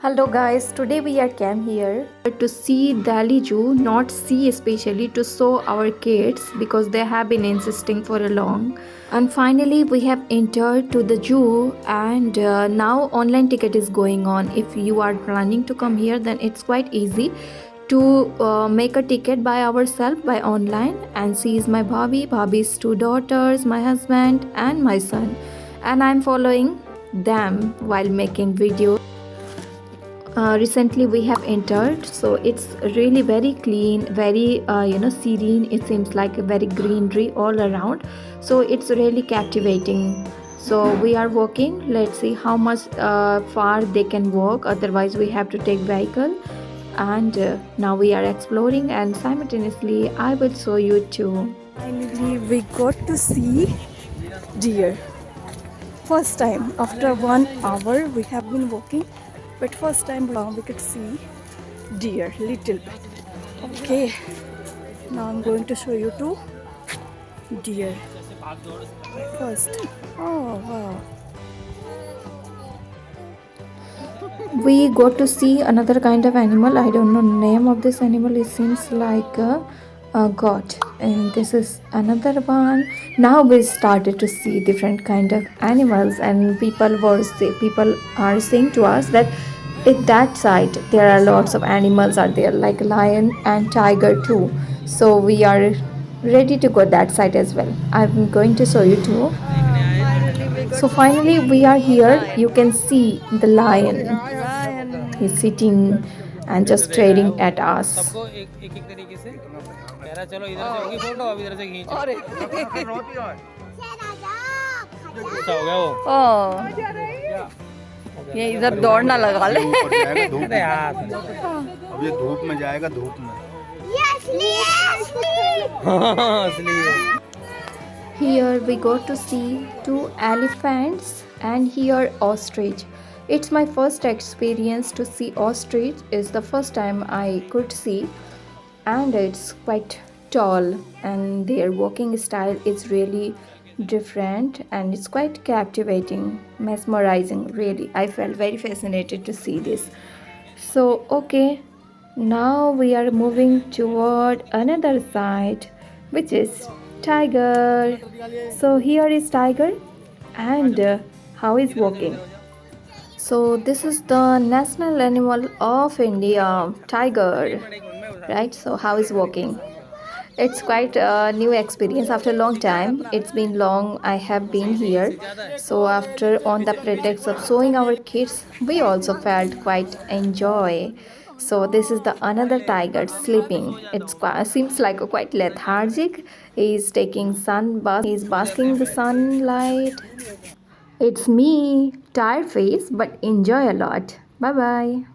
Hello guys, today we are came here to see Delhi Zoo, not see especially to show our kids because they have been insisting for a long. And finally we have entered to the zoo and now online ticket is going on. If you are planning to come here then it's quite easy to make a ticket by ourselves by online. And she is my Bhabhi's two daughters, my husband and my son. And I'm following them while making videos. Recently we have entered, so it's really very clean, very serene. It seems like a very greenery all around, so it's really captivating. So we are walking. Let's see how much far they can walk, otherwise we have to take vehicle. And now we are exploring, and simultaneously I will show you too. Finally, we got to see deer. First time after 1 hour, we have been walking, but first time we could see deer little bit. Okay, now I'm going to show you two deer. First, oh wow. We got to see another kind of animal. I don't know name of this animal. It seems like a goat, and this is another one. Now we started to see different kind of animals, and people are saying to us that at that side there are lots of animals are there, like lion and tiger too. So we are ready to go that side as well. I'm going to show you too. So finally we are here. You can see the lion. He's sitting and just staring at us. ये इधर दौड़ना लगा ले अब ये धूप में जाएगा धूप में Here we got to see two elephants and here ostrich. It's my first experience to see ostrich. It's the first time I could see, and it's quite tall and their walking style is really different and it's quite captivating, mesmerizing really. I felt very fascinated to see this. So okay, now we are moving toward another side, which is tiger. So here is tiger, and how is walking. So this is the national animal of India, tiger, right? So how is walking? It's quite a new experience after a long time. It's been long I have been here. So after on the pretext of showing our kids, we also felt quite enjoy. So this is the another tiger sleeping. Seems like a quite lethargic. He's taking sun bath. He's basking the sunlight. It's me, tired face, but enjoy a lot. Bye bye.